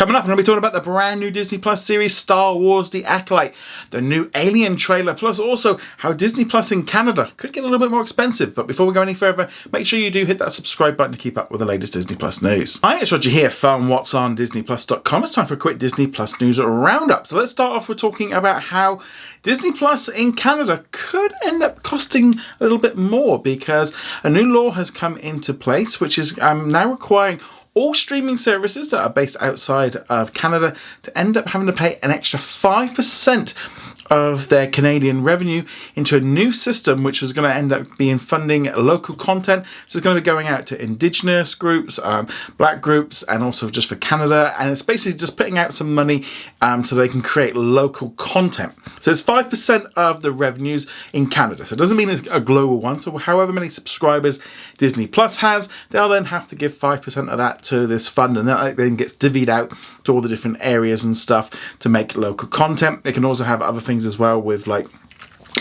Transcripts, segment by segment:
Coming up, I'm going to be talking about the brand new Disney Plus series, Star Wars: The Acolyte, the new Alien trailer, plus also how Disney Plus in Canada could get a little bit more expensive. But before we go any further, make sure you do hit that subscribe button to keep up with the latest Disney Plus news. Hi, it's Roger here from what's on DisneyPlus.com. It's time for a quick Disney Plus news roundup. So let's start off with talking about how Disney Plus in Canada could end up costing a little bit more because a new law has come into place, which is now requiring all streaming services that are based outside of Canada to end up having to pay an extra 5% of their Canadian revenue into a new system, which is going to end up being funding local content. So it's going to be going out to Indigenous groups, Black groups, and also just for Canada. And it's basically just putting out some money so they can create local content. So it's 5% of the revenues in Canada. So it doesn't mean it's a global one. So however many subscribers Disney Plus has, they'll then have to give 5% of that to this fund, and that then gets divvied out to all the different areas and stuff to make local content. They can also have other things as well with like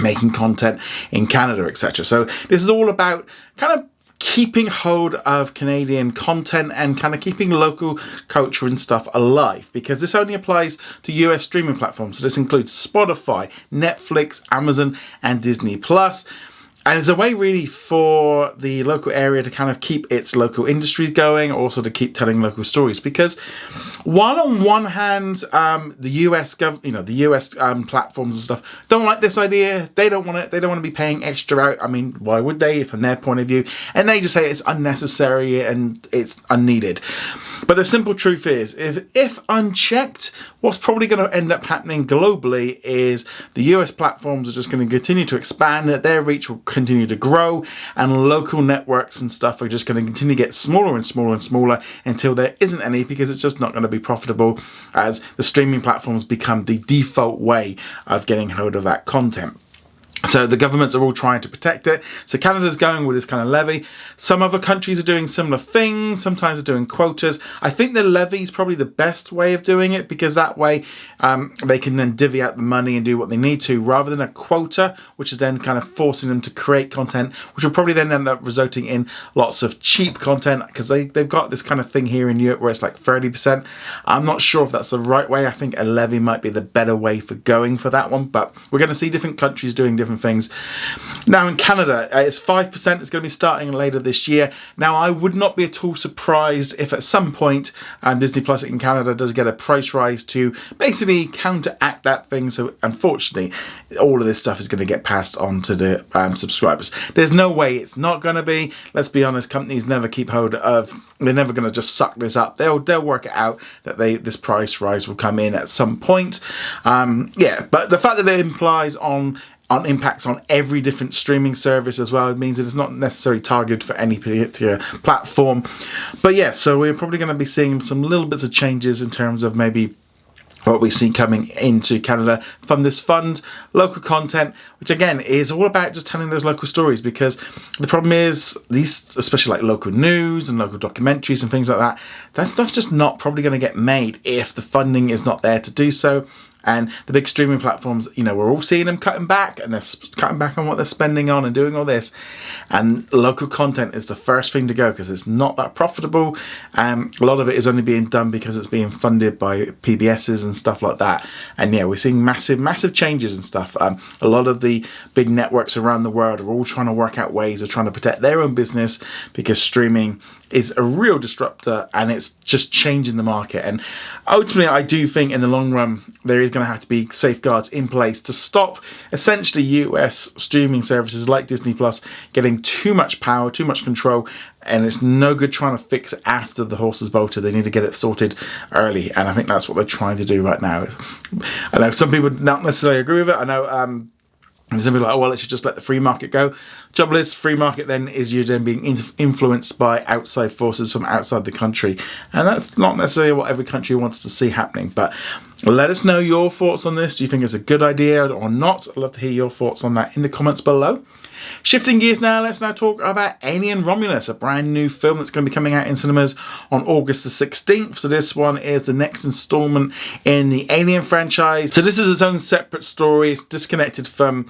making content in Canada, etc. So this is all about kind of keeping hold of Canadian content and kind of keeping local culture and stuff alive, because this only applies to US streaming platforms. So this includes Spotify, Netflix, Amazon, and Disney Plus. And it's a way really for the local area to kind of keep its local industry going, also to keep telling local stories. Because while on one hand, the US platforms and stuff don't like this idea, they don't want it, they don't want to be paying extra out. I mean, why would they, from their point of view? And they just say it's unnecessary and it's unneeded. But the simple truth is, if unchecked, what's probably going to end up happening globally is the US platforms are just going to continue to expand, that their reach will continue to grow, and local networks and stuff are just going to continue to get smaller and smaller and smaller until there isn't any, because it's just not going to be profitable as the streaming platforms become the default way of getting hold of that content. So the governments are all trying to protect it. So Canada's going with this kind of levy. Some other countries are doing similar things. Sometimes they're doing quotas. I think the levy is probably the best way of doing it, because that way they can then divvy out the money and do what they need to, rather than a quota, which is then kind of forcing them to create content, which will probably then end up resulting in lots of cheap content, because they've got this kind of thing here in Europe where it's like 30%. I'm not sure if that's the right way. I think a levy might be the better way for going for that one, but we're going to see different countries doing different things. Now in Canada, it's 5%. It's going to be starting later this year. Now I would not be at all surprised if at some point Disney Plus in Canada does get a price rise to basically counteract that thing. So unfortunately, all of this stuff is going to get passed on to the subscribers. There's no way it's not going to be. Let's be honest, companies never keep hold of, they're never going to just suck this up. They'll work it out that this price rise will come in at some point. Yeah, but the fact that it implies on impacts on every different streaming service as well, it means that it's not necessarily targeted for any particular platform. But yeah, so we're probably going to be seeing some little bits of changes in terms of maybe what we see coming into Canada from this fund, local content, which again is all about just telling those local stories, because the problem is these, especially like local news and local documentaries and things like that, that stuff's just not probably going to get made if the funding is not there to do so. And the big streaming platforms, you know, we're all seeing them cutting back, and they're cutting back on what they're spending on and doing all this. And local content is the first thing to go, because it's not that profitable. A lot of it is only being done because it's being funded by PBSs and stuff like that. And yeah, we're seeing massive changes and stuff. A lot of the big networks around the world are all trying to work out ways of trying to protect their own business, because streaming is a real disruptor and it's just changing the market. And ultimately, I do think in the long run, there is going to have to be safeguards in place to stop essentially US streaming services like Disney Plus getting too much power, too much control, and it's no good trying to fix it after the horse is bolted. They need to get it sorted early, and I think that's what they're trying to do right now. I know some people don't necessarily agree with it. I know and some people are like, oh, well, it should just let the free market go. Trouble is, free market then is you then being influenced by outside forces from outside the country. And that's not necessarily what every country wants to see happening. But let us know your thoughts on this. Do you think it's a good idea or not? I'd love to hear your thoughts on that in the comments below. Shifting gears now, let's now talk about Alien Romulus, a brand new film that's going to be coming out in cinemas on August the 16th. So this one is the next installment in the Alien franchise. So this is its own separate story. It's disconnected from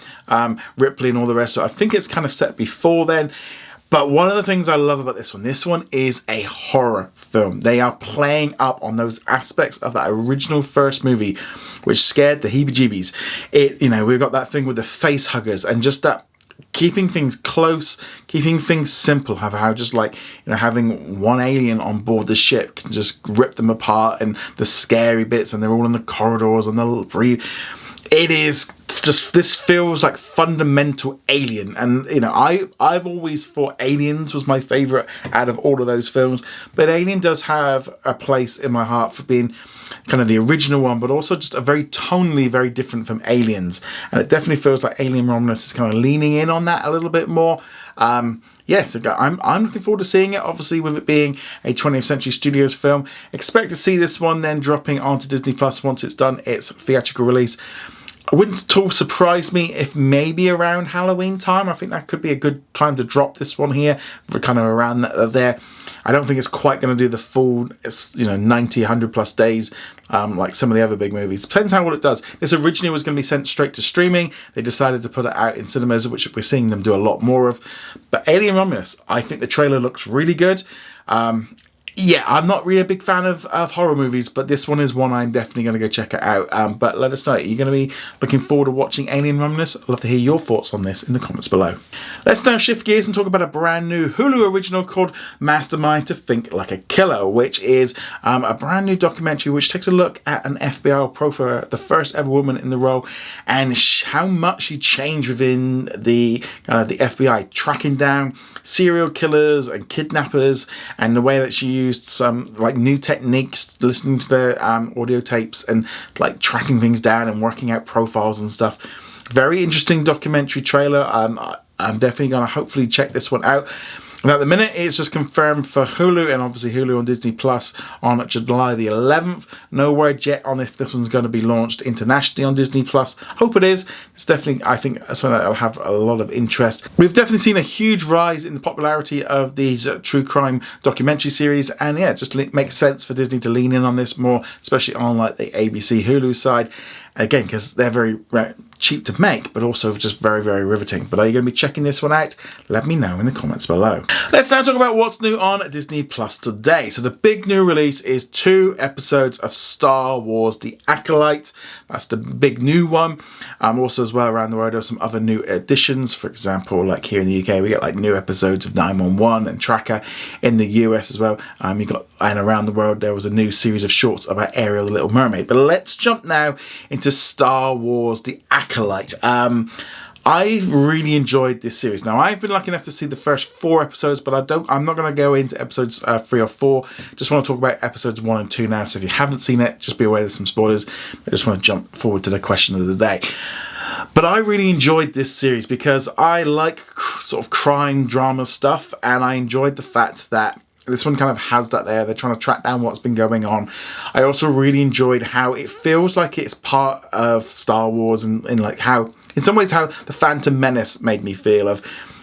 Ripley and all the rest. So I think it's kind of set before then. But one of the things I love about this one is a horror film. They are playing up on those aspects of that original first movie, which scared the heebie-jeebies. We've got that thing with the face huggers and just that keeping things close, keeping things simple, how just like, having one alien on board the ship can just rip them apart, and the scary bits, and they're all in the corridors and they'll breathe. It is just, this feels like fundamental Alien, and I've always thought Aliens was my favourite out of all of those films, but Alien does have a place in my heart for being kind of the original one, but also just a very tonally very different from Aliens, and it definitely feels like Alien Romulus is kind of leaning in on that a little bit more. So I'm looking forward to seeing it, obviously with it being a 20th Century Studios film. Expect to see this one then dropping onto Disney Plus once it's done its theatrical release. It wouldn't at all surprise me if maybe around Halloween time. I think that could be a good time to drop this one here, for kind of around there. I don't think it's quite going to do the full 90, 100 plus days like some of the other big movies. Depends how well it does. This originally was going to be sent straight to streaming. They decided to put it out in cinemas, which we're seeing them do a lot more of. But Alien Romulus, I think the trailer looks really good. I'm not really a big fan of horror movies, but this one is one I'm definitely going to go check it out. But let us know, are you going to be looking forward to watching Alien Romulus? I'd love to hear your thoughts on this in the comments below. Let's now shift gears and talk about a brand new Hulu original called Mastermind to Think Like a Killer, which is a brand new documentary which takes a look at an FBI profile, the first ever woman in the role, and how much she changed within the FBI, tracking down serial killers and kidnappers, and the way that she used some like new techniques, listening to their audio tapes and like tracking things down and working out profiles and stuff. Very interesting documentary trailer. I'm definitely going to hopefully check this one out. Now, at the minute, it's just confirmed for Hulu, and obviously Hulu on Disney Plus on July the 11th. No word yet on if this one's going to be launched internationally on Disney Plus. Hope it is. It's definitely, I think, something that'll have a lot of interest. We've definitely seen a huge rise in the popularity of these true crime documentary series, and yeah, it just makes sense for Disney to lean in on this more, especially on like the ABC Hulu side. Again, because they're very cheap to make, but also just very, very riveting. But are you going to be checking this one out? Let me know in the comments below. Let's now talk about what's new on Disney Plus today. So the big new release is 2 episodes of Star Wars: The Acolyte. That's the big new one. Also as well around the world there are some other new additions. For example, like here in the UK, we get like new episodes of 911 and Tracker. In the US as well, and around the world there was a new series of shorts about Ariel the Little Mermaid. But let's jump now into Star Wars: The Acolyte. I've really enjoyed this series. Now, I've been lucky enough to see the first 4 episodes, but I'm not going to go into episodes 3 or 4. Just want to talk about episodes 1 and 2 now. So if you haven't seen it, just be aware there's some spoilers. I just want to jump forward to the question of the day. But I really enjoyed this series because I like sort of crime drama stuff, and I enjoyed the fact that this one kind of has that there. They're trying to track down what's been going on. I also really enjoyed how it feels like it's part of Star Wars, and like how, in some ways, how the Phantom Menace made me feel.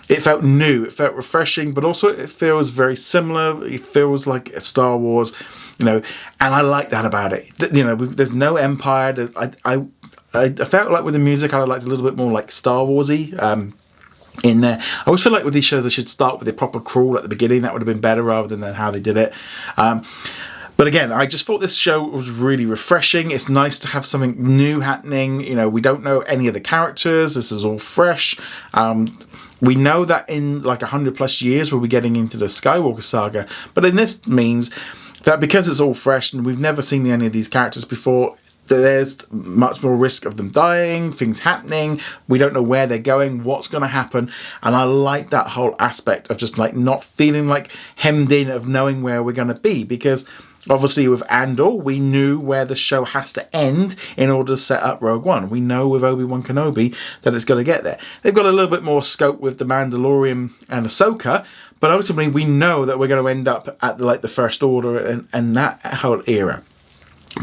It felt new, it felt refreshing, but also it feels very similar. It feels like a Star Wars, and I like that about it. There's no Empire. I felt like with the music, I liked a little bit more like Star Warsy. In there, I always feel like with these shows they should start with the proper crawl at the beginning. That would have been better rather than how they did it. But again, I just thought this show was really refreshing. It's nice to have something new happening. We don't know any of the characters. This is all fresh. We know that in like 100 plus years we'll be getting into the Skywalker saga. But then this means that because it's all fresh and we've never seen any of these characters before, there's much more risk of them dying, things happening. We don't know where they're going, what's going to happen. And I like that whole aspect of just like not feeling like hemmed in, of knowing where we're going to be. Because obviously with Andor, we knew where the show has to end in order to set up Rogue One. We know with Obi-Wan Kenobi that it's going to get there. They've got a little bit more scope with The Mandalorian and Ahsoka, but ultimately we know that we're going to end up at the First Order and that whole era.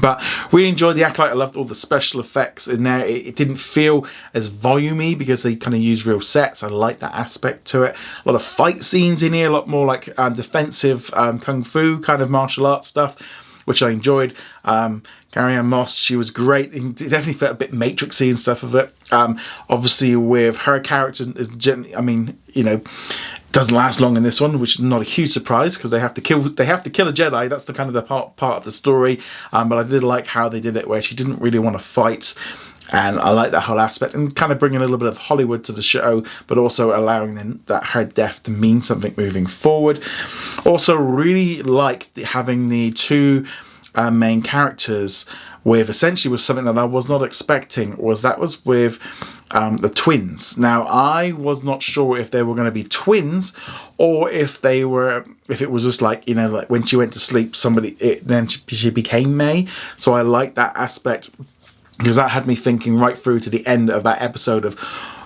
But really enjoyed The Acolyte. I loved all the special effects in there. It didn't feel as volumey because they kind of use real sets. I like that aspect to it. A lot of fight scenes in here, a lot more like defensive kung fu kind of martial arts stuff. which I enjoyed. Carrie-Anne Moss, she was great. It definitely felt a bit Matrixy and stuff of it. Obviously, with her character, I mean, you know, doesn't last long in this one, which is not a huge surprise because they have to kill a Jedi. That's the kind of the part of the story. But I did like how they did it, where she didn't really want to fight. And I like that whole aspect, and kind of bringing a little bit of Hollywood to the show, but also allowing that her death to mean something moving forward. Also, really liked having the two main characters with essentially was something that I was not expecting, was with the twins. Now, I was not sure if they were going to be twins or if it was just like, you know, like when she went to sleep, then she became May. So I like that aspect, because that had me thinking right through to the end of that episode of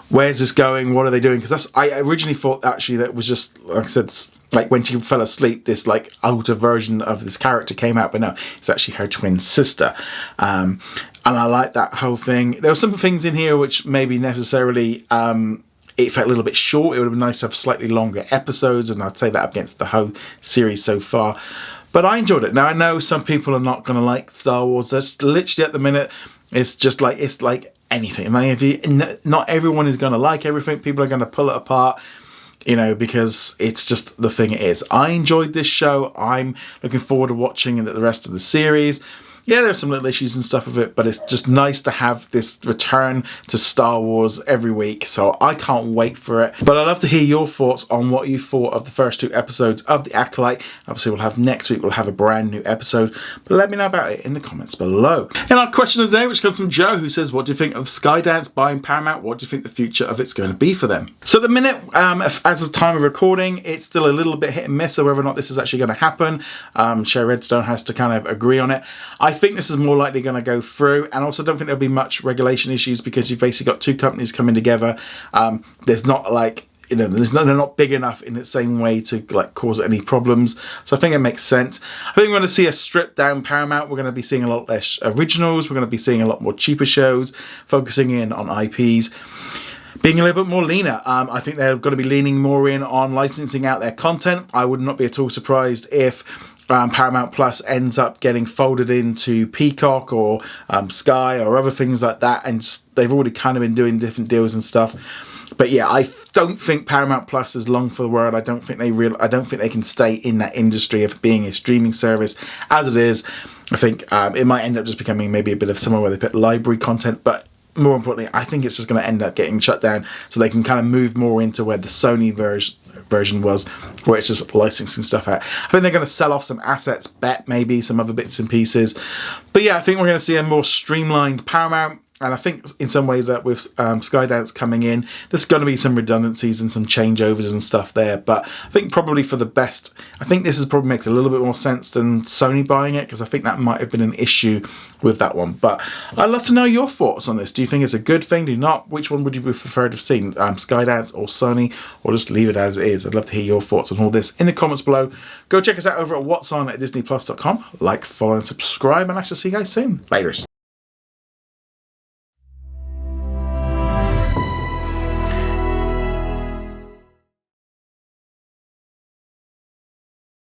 where's this going, what are they doing? Because I originally thought actually that was just, like I said, like when she fell asleep, this like outer version of this character came out, but no, it's actually her twin sister. And I like that whole thing. There were some things in here which maybe necessarily it felt a little bit short. It would have been nice to have slightly longer episodes, and I'd say that against the whole series so far. But I enjoyed it. Now, I know some people are not going to like Star Wars. That's literally at the minute, it's like anything. Like, not everyone is going to like everything. People are going to pull it apart, you know, because it's just the thing it is. I enjoyed this show. I'm looking forward to watching the rest of the series. Yeah, there's some little issues and stuff with it, but it's just nice to have this return to Star Wars every week, so I can't wait for it. But I'd love to hear your thoughts on what you thought of the first 2 episodes of The Acolyte. Obviously, next week we'll have a brand new episode, but let me know about it in the comments below. And our question of the day, which comes from Joe, who says, what do you think of Skydance buying Paramount? What do you think the future of it's going to be for them? So at the minute, as of the time of recording, it's still a little bit hit and miss, so whether or not this is actually going to happen. Sherry Redstone has to kind of agree on it. I think this is more likely going to go through, and also don't think there'll be much regulation issues because you've basically got 2 companies coming together. There's not like, you know, they're not big enough in the same way to like cause any problems. So I think it makes sense. I think we're going to see a stripped down Paramount. We're going to be seeing a lot less originals. We're going to be seeing a lot more cheaper shows, focusing in on IPs. Being a little bit more leaner. I think they're going to be leaning more in on licensing out their content. I would not be at all surprised if Paramount Plus ends up getting folded into Peacock or Sky or other things like that, and they've already kind of been doing different deals and stuff. But yeah, I don't think Paramount Plus is long for the world. I don't think they can stay in that industry of being a streaming service as it is. I think it might end up just becoming maybe a bit of somewhere where they put library content, but more importantly, I think it's just going to end up getting shut down so they can kind of move more into where the Sony version was, where it's just licensing stuff out. I think they're going to sell off some assets, maybe some other bits and pieces. But yeah, I think we're going to see a more streamlined Paramount. And I think in some ways that with Skydance coming in, there's going to be some redundancies and some changeovers and stuff there. But I think probably for the best, I think this probably makes a little bit more sense than Sony buying it, because I think that might have been an issue with that one. But I'd love to know your thoughts on this. Do you think it's a good thing? Do you not? Which one would you prefer to have seen? Skydance or Sony? Or just leave it as it is? I'd love to hear your thoughts on all this in the comments below. Go check us out over at what's on at disneyplus.com. Like, follow and subscribe, and I shall see you guys soon. Laters.